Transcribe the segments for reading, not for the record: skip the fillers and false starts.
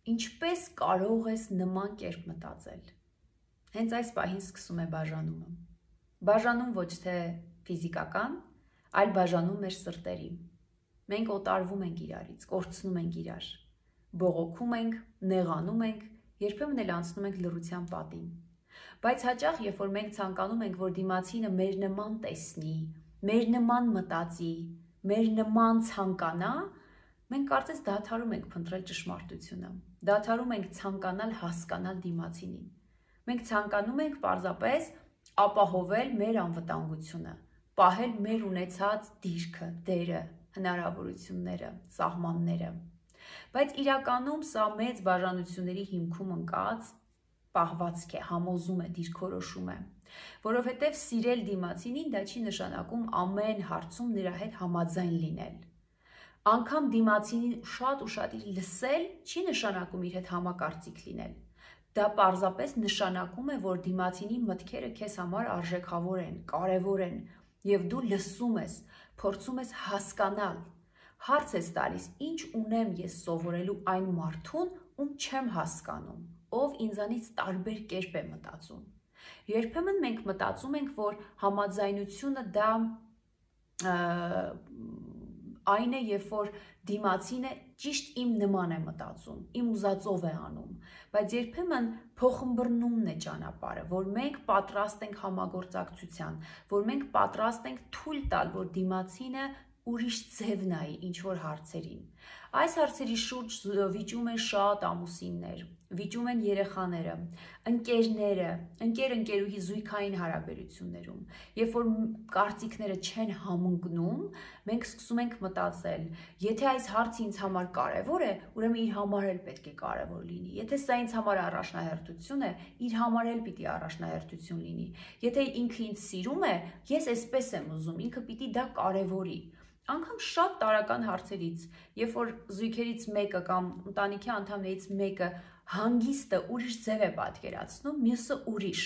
Ինչպես կարող ես նման կերպ մտածել։ Հենց այս պահին սկսում է բաժանումը։ Բաժանում ոչ թե ֆիզիկական, այլ բաժանում մեր սրտերի։ Մենք օտարվում ենք իրարից, կորցնում ենք իրար, բողոքում ենք, նեղանում ենք, երբեմն էլ անցնում ենք լռության պատին։ Բայց հաճախ, երբ որ մենք ցանկանում ենք, որ դիմացինը մեր նման տեսնի, մեր նման մտածի, մեր նման ցանկանա, մենք կարծես դադարում ենք փնտրել ճշմարտությունը, դադարում ենք ցանկանալ հասկանալ դիմացինին։ Մենք ցանկանում ենք պարզապես ապահովել մեր անվտանգությունը, պահել մեր ունեցած դիրքը, դերը, հնարավորությունները, սահմանները։ Բայց իրականում սա մեծ բաժանությունների հիմքում ընկած պահվածք է, համոզում է, դիրքորոշում է, որովհետև սիրել դիմացինին դա չի նշանակում ամեն հարցում նրա հետ համաձայն լինել։ Անգամ դիմացինին շատ ուշադիր լսել չի նշանակում իր հետ համակարծիք լինել։ Դա պարզապես նշանակում է, որ դիմացինի մտքերը քեզ համար արժեքավոր են, կարևոր են, եւ դու լսում ես, փորձում ես հասկանալ։ Հարց ես տալիս, ինչ ունեմ ես սովորելու այն մարդուն, ում չեմ հասկանում, ով ինձանից տարբեր կերպ է մտածում։ Երբեմն մենք մտածում ենք, որ համաձայնությունը դա այն է, երբ որ դիմացինը ճիշտ իմ նման է մտածում, իմ ուզածով է անում, բայց երբեմն փոխըմբռնումն է ճանապարհը, որ մենք պատրաստ ենք համագործակցության, որ մենք պատրաստ ենք թույլ տալ, որ դիմացինը ուրիշ ձև նայի ինչ-որ հարցերին։ Այս հարցերի շուրջ վիճում են շատ ամուսիններ, վիճում են երեխաները, ընկերները, ընկեր-ընկերուհի զույգային հարաբերություններում։ Երբ որ կարծիքները չեն համընկնում, մենք սկսում ենք մտածել, եթե այս հարցը ինձ համար կարևոր է, ուրեմն իր համար էլ պետք է կարևոր լինի։ Եթե սա ինձ համար առաջնահերթություն է, իր համար էլ պիտի առաջնահերթություն լինի։ Եթե ինքը ինձ սիրում է, ես էսպես եմ ուզում, ինքը պիտի դա կարևորի։ Անգամ շատ տարական հարցերից, երբ որ զույգերից մեկը կամ ընտանիքի անդամներից մեկը հանգիստը ուրիշ ձև է պատկերացնում, մյուսը ուրիշ։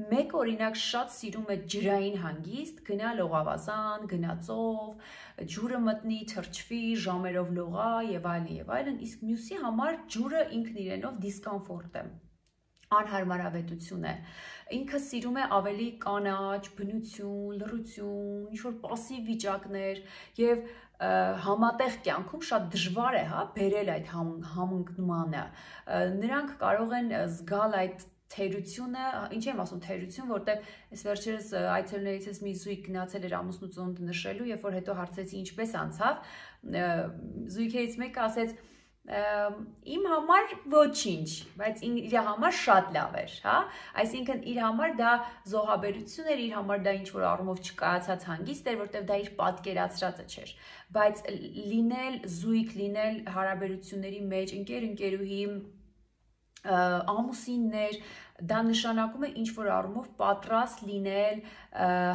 Մեկը օրինակ շատ սիրում է ջրային հանգիստ, գնա լողավազան, գնացով, ջուրը մտնի, թրջվի, ժամերով լողա եւ այլն, իսկ մյուսի համար ջուրը ինքն իրենով դիսկոմֆորտ է, անհարմարավետություն է։ Ինքը սիրում է ավելի կանաչ, բնություն, լռություն, ինչ-որ պասիվ վիճակներ եւ համատեղ կյանքում շատ դժվար է, բերել այդ համընկնմանը։ Նրանք կարող են զգալ այդ թերությունը, ինչ եմ ասում թերություն, որտեղ այս վերջերս այցելուներիցս մի զույգ գնացել էր ամուսնու ծնունդ նշելու, երբ որ հետո հարցեցի ինչպես անցավ, զույգերից մեկը ասեց իմ համար ոչինչ, բայց իր համար շատ լավ էր, այսինքն իր համար դա զոհաբերություն էր, իր համար դա ինչ-որ առումով չկայացած հանգիստ էր, որտեղ դա իր պատկերացրածը չէր, բայց լինել զույգ, լինել հարաբերությունների մեջ, ընկեր-ընկերուհի, ամուսիններ, դա նշանակում է ինչ-որ առումով պատրաստ լինել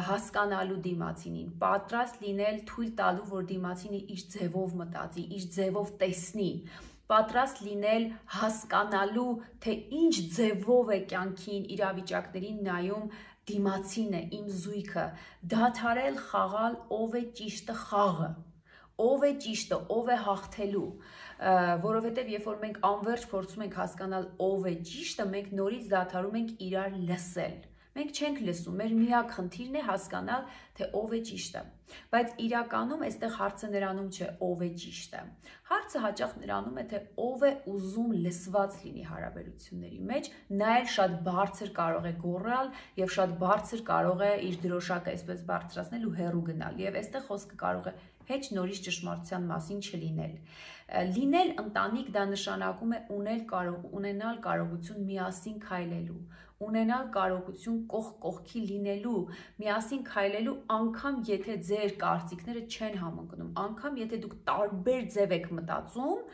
հասկանալու դիմացինին, պատրաստ լինել թույլ տալու, որ դիմացինը իր ձևով մտածի, իր ձևով տեսնի, պատրաստ լինել հասկանալու, թե ինչ ձևով է կյանքին, իրավիճակներին նայում դիմացինը, իմ զույգը, դադարել խաղալ ով է ճիշտը խաղը, ով է ճիշտը, ով է հաղթելու, որովհետև երբ որ մենք անverջ փորձում ենք հասկանալ ով է ճիշտը, մենք նորից դադարում ենք իրար լսել։ Մենք չենք լսում, մեր միակ խնդիրն է հասկանալ, թե ով է ճիշտը։ Բայց իրականում այստեղ հարցը նրանում չէ, ով է ճիշտը։ Հարցը հաճախ նրանում է, թե ով է ուզում լսված լինի հարաբերությունների մեջ, նա էլ շատ բարձր կարող է գոռալ եւ շատ բարձր կարող է իր դրոշակը այսպես բարձրացնել ու հեռու գնալ։ Եվ այստեղ խոսքը կարող է հեչ նորից ճշմարտության մասին չլինել։ Լինել ընտանիք դա նշանակում է ունենալ կարողություն միասին քայլելու, ունենալ կարողություն կողք կողքի լինելու, միասին քայլելու, անգամ եթե ձեր կարծիքները չեն համընկնում, անգամ եթե դուք տարբեր ձև եք մտածում,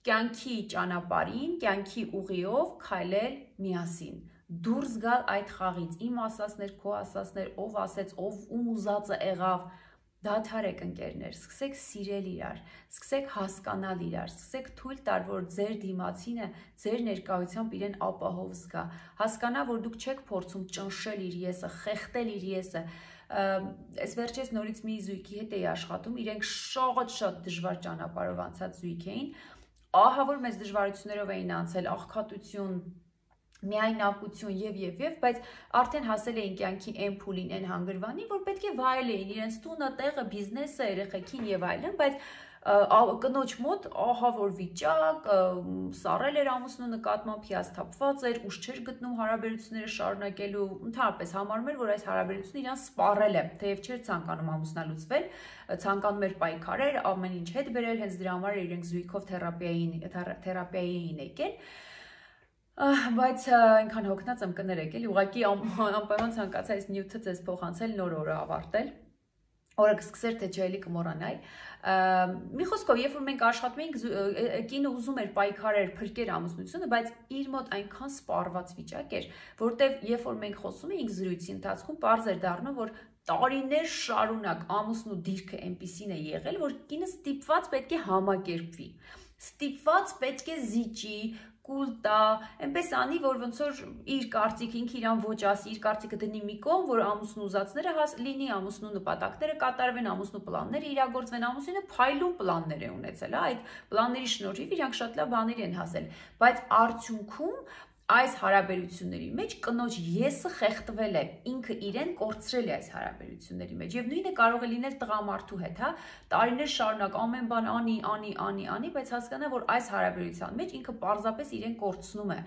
կյանքի ճանապարհին, կյանքի ուղիով քայլել միասին, դուրս գալ այդ խաղից, իմ ասածներ, քո ասածներ, ով ասեց, ում ուզածը եղավ, դադարեք ընկերներ, սկսեք սիրել իրար, սկսեք հասկանալ իրար, սկսեք թույլ տալ, որ ձեր դիմացինը ձեր ներկայությամբ իրեն ապահով զգա, հասկանա, որ դուք չեք փորձում ճնշել իր եսը, խեղդել իր եսը։ Այս վերջերս նորից մի զույգի հետ էի աշխատում, իրենք շատ դժվար ճանապարհով անցած զույգ էին, ահա որ մեծ դժվարություններով էին անցել, աղքատություն, միայնակություն եւ, բայց արդեն հասել էին կյանքի այն փուլին, այն հանգրվանին, որ պետք է վայելեին իրենց տունը, տեղը, բիզնեսը, երեխեքին եւ այլն, բայց կնոջ մոտ ահա որ վիճակ, սառել էր ամուսնու նկատմամբ, հիասթափված էր, ուժ չէր գտնում հարաբերությունները շարունակելու, ընդհանրապես համարում էր, որ այս հարաբերությունը իրան սպառել է, թեև չէր ցանկանում ամուսնալուծվել, ցանկանում էր պայքարել, ամեն ինչ հետ բերել, հենց դրա համար իրենք զույգով թերապիայի էին եկել, բայց այնքան հոգնած եմ կներեք, էլի ուղղակի անպայման ցանկացա այս նյութը ձեզ փոխանցել, նոր օրը ավարտել, օրը կսկսեր թե չէ կմոռանայի, մի խոսքով, երբ որ մենք աշխատում էինք, կինը ուզում էր պայքարել, փրկել ամուսնությունը, բայց իր մոտ այնքան սպառված վիճակ էր, որտեվ երբ որ մենք խոսում էինք զրույցի ընթացքում, պարզ էր դառնում, որ տարիներ շարունակ ամուսնու դիրքը այնպիսին է եղել, որ կինը ստիպված պետք է համակերպվի, ստիպված պետք է զիջի, կուլ տա, այնպես անի, որ ոնց որ իր կարծիքը ինքը իրան ոչ ասի, իր կարծիքը դնի մի կողմ, որ ամուսնու ուզածները լինի, ամուսնու նպատակները կատարվեն, ամուսնու պլանները իրագործվեն, ամուսինը փայլուն պլաններ է ունեցել, այդ պլանների շնորհիվ իրանք շատ լավ բաների են հասել, բայց արդյունքում այս հարաբերությունների մեջ կնոջ եսը խեղդվել է, ինքը իրեն կորցրել է այս հարաբերությունների մեջ եւ նույնը կարող է լինել տղամարդու հետ, հա, տարիներ շարունակ ամեն բան անի, բայց հասկանա, որ այս հարաբերության մեջ ինքը պարզապես իրեն կորցնում է։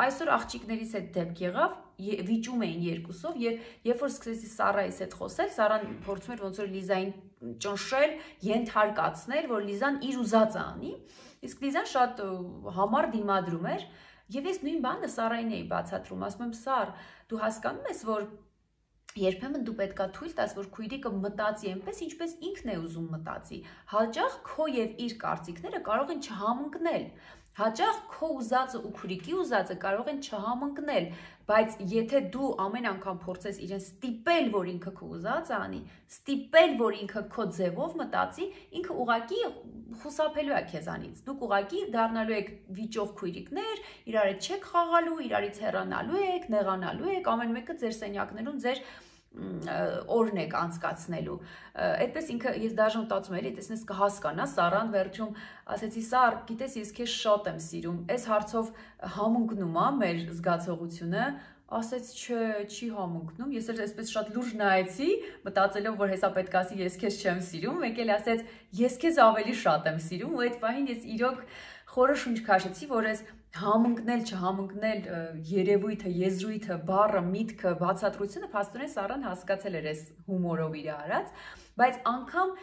Այսօր աղջիկներից հետ դեպք եղավ, վիճում էին երկուսով եւ երբ որ սկսեցի Սառայից հետ խոսել, Սառան փորձում էր ոնց որ Լիզային ճնշել, ենթարկացնել, որ Լիզան իր ուզածը անի, իսկ Լիզան շատ համառ դիմադրում էր Եվ ես նույն բանը Սառային էի բացատրում, ասում եմ Սառ, դու հասկանում ես, որ երբեմն դու պետքա թույլ տաս, որ քույրիկը մտածի այնպես, ինչպես ինքն է ուզում մտածի, հաճախ քո եւ իր կարծիքները կարող են չհամընկնել, հաճախ քո ուզածը ու քույրիկի ուզածը կարող են չհամընկնել, բայց եթե դու ամեն անգամ փորձես իրեն ստիպել, որ ինքը քո ուզածը անի, ստիպել, որ ինքը քո ձևով մտածի, ինքը ուղղակի խուսափելու է քեզանից, դուք ուղղակի դառնալու եք վիճող քույրիկներ, իրար հետ չեք խաղալու, իրարից հեռանալու եք, նեղանալու եք, ամեն մեկը ձեր սենյակներում ձեր օրն եք անցկացնելու, այդպես ինքը ես դաժան մտածում էի, տեսնես կհասկանա, Սառան վերջում ասեցի Սառ, գիտես ես քեզ շատ եմ սիրում, այս հարցով համընկնում է մեր զգացողությունը, ասեց չէ, չի համընկնում, ես էլ այսպես շատ լուրջ նայեցի, մտածելով, որ հեսա պետք ասի ես քեզ չեմ սիրում, մեկ էլ ասեց ես քեզ ավելի շատ եմ սիրում, ու այդ պահին ես իրոք խորը շունչ քաշեցի, որ այս համընկնել, չհամընկնել երևույթը, եզրույթը, բառը, միտքը, բացատրությունը փաստորեն Սառան հասկացել էր այս հումորով իր արած, բայց անգամ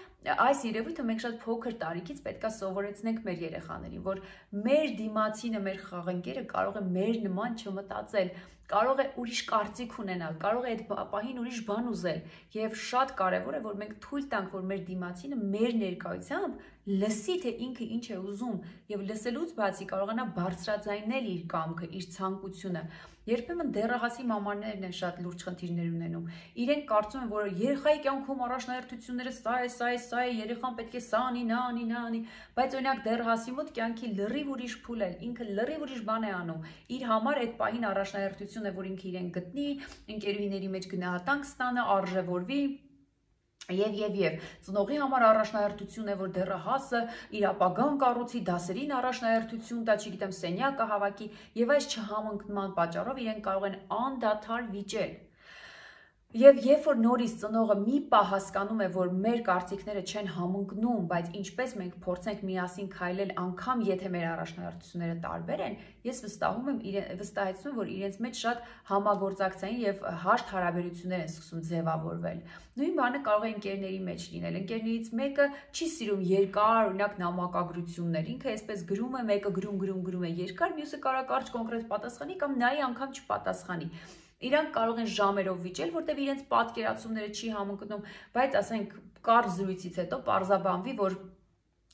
այս երևույթը մենք շատ փոքր տարիքից պետքա սովորեցնենք մեր երեխաներին, որ մեր դիմացինը, մեր խաղընկերը կարող է մեր նման չմտածել, կարող է ուրիշ կարծիք ունենալ, կարող է այդ պահին ուրիշ բան ուզել եւ շատ կարեւոր է որ մենք թույլ տանք որ մեր դիմացինը մեր ներկայությամբ լսի թե ինքը ինչ է ուզում եւ լսելուց բացի կարողանա բարձրաձայնել իր կամքը, իր ցանկությունը երբեմն դեռահասի մամաներն են շատ լուրջ խնդիրներ ունենում իրենք կարծում են որ երեխայի կյանքում առաջնահերթությունները սա է երեխան պետք է սա անի նա անի բայց օրինակ դեռահասի մոտ կյանքի լրիվ ուրիշ փուլ է ինքը լրիվ ուրիշ բան է անում իր համար այդ պահին առաջնահերթություն է որ ինքը իրեն գտնի ընկերուհիների մեջ գնահատանք ստանա արժևորվի Եվ ծնողի համար առաջնահերթություն է, որ դեռահասը իր ապագան կառուցի, դասերին առաջնահերթություն տա, չգիտեմ, սենյակը հավաքի, եւ այս չհամընկնման պատճառով իրենք կարող են անդադար վիճել։ Եվ երբ որ նորից ծնողը մի պահ հասկանում է, որ մեր կարծիքները չեն համընկնում, բայց ինչպես մենք փորձենք միասին քայլել, անգամ եթե մեր առաջնահերթությունները տարբեր են, ես վստահեցնում եմ, որ իրենց մեջ շատ համագործակցային եւ հաշտ հարաբերություններ են սկսում ձևավորվել։ Նույն բանը կարող է ընկերների մեջ լինել։ Ընկերներից մեկը չի սիրում երկար, օրինակ նամակագրություններ։ Ինքը այսպես գրում է, մեկը գրում է երկար, մյուսը կարա կարճ կոնկրետ պատասխանի կամ նայի անգամ չպատասխանի։ Իրանք կարող են ժամերով վիճել, որտեղ իրենց պատկերացումները չի համընկնում, բայց ասենք կար զրույցից հետո պարզաբանվի, որ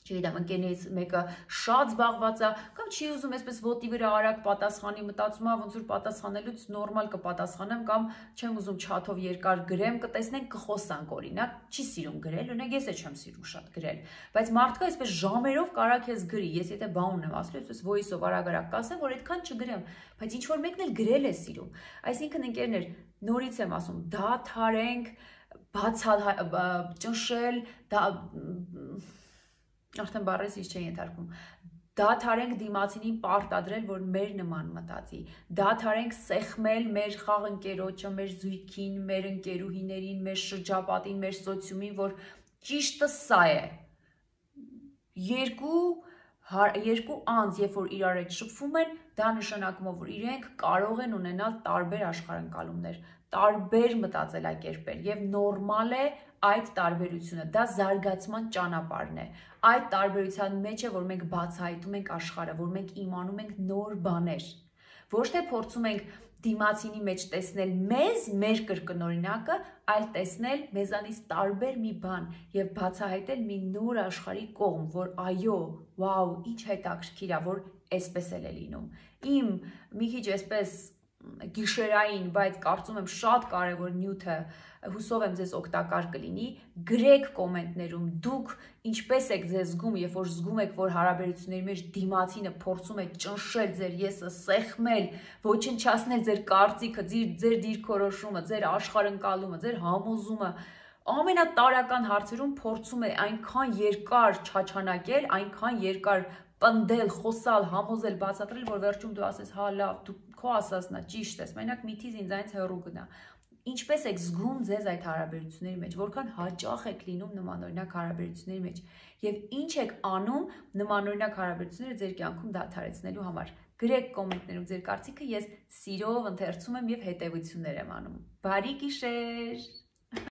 չգիտեմ, ընկերներից մեկը շատ զբաղված է կամ չի ուզում այսպես ոտի վրա արագ պատասխանի, մտածում է ոնց որ պատասխանելուց նորմալ կպատասխանեմ կամ չեմ ուզում չաթով երկար գրեմ, կտեսնենք կխոսանք օրինակ, չի սիրում գրել, օրինակ ես չեմ սիրում շատ գրել, բայց մարդկա այսպես ժամերով կարա քեզ գրի, ես եթե բան ունեմ ասելու, այսպես voice-ով արագ կասեմ, որ այդքան չգրեմ, բայց ինչ որ մեկն էլ գրել է սիրում, այսինքն ընկերներ, նորից եմ ասում, դադարենք, ճնշել, արդեն բառերս ինչ չեն ենթարկվում, Դադարենք դիմացինին պարտադրել, որ մեր նման մտածի, դադարենք սեղմել մեր խաղընկերոջը, մեր զույգին, մեր ընկերուհիներին, մեր շրջապատին, մեր սոցիումին, որ ճիշտը սա է։ Երկու անձ, երբ որ իրար հետ շփվում են, դա նշանակում է, որ իրենք կարող են ունենալ տարբեր աշխարհընկալումներ, տարբեր մտածելակերպեր եւ նորմալ է այդ տարբերությունը, դա զարգացման ճանապարհն է։ Այդ տարբերության մեջ է, որ մենք բացահայտում ենք աշխարհը, որ մենք իմանում ենք նոր բաներ։ Ոչ թե փորձում ենք դիմացինի մեջ տեսնել մեզ, մեր կրկնօրինակը, այլ տեսնել մեզանից տարբեր մի բան եւ բացահայտել մի նոր աշխարհի կողմ, որ այո, վաու, ինչ հետաքրքիր է, որ այսպես էլ է լինում։ Իմ մի քիչ այսպես գիշերային, բայց կարծում եմ շատ կարևոր նյութը, հուսով եմ ձեզ օգտակար կլինի, գրեք կոմենտներում դուք ինչպես եք ձեզ զգում, երբ որ զգում եք, որ հարաբերությունների մեջ դիմացինը փորձում է ճնշել ձեր եսը, սեղմել, ոչնչացնել ձեր կարծիքը, ձեր դիրքորոշումը, ձեր աշխարհընկալումը, ձեր համոզումը, ամենատարրական հարցերում փորձում է այնքան երկար չաչանակել, այնքան երկար պնդել, խոսալ, համոզել, բացատրել, որ վերջում դու ասես, հա լավ, դու քո ասածն է, ճիշտ ես, մենակ միթից ինձանից հեռու գնա։ Ինչպես եք զգում ձեզ այդ հարաբերությունների մեջ, որքան հաճախ եք լինում նմանօրինակ հարաբերությունների մեջ եւ ինչ եք անում նմանօրինակ հարաբերությունները ձեր կյանքում դադարեցնելու համար։ Գրեք կոմենտներում ձեր կարծիքը, ես սիրով ընթերցում եմ եւ հետեւություններ եմ անում։ Բարի գիշեր։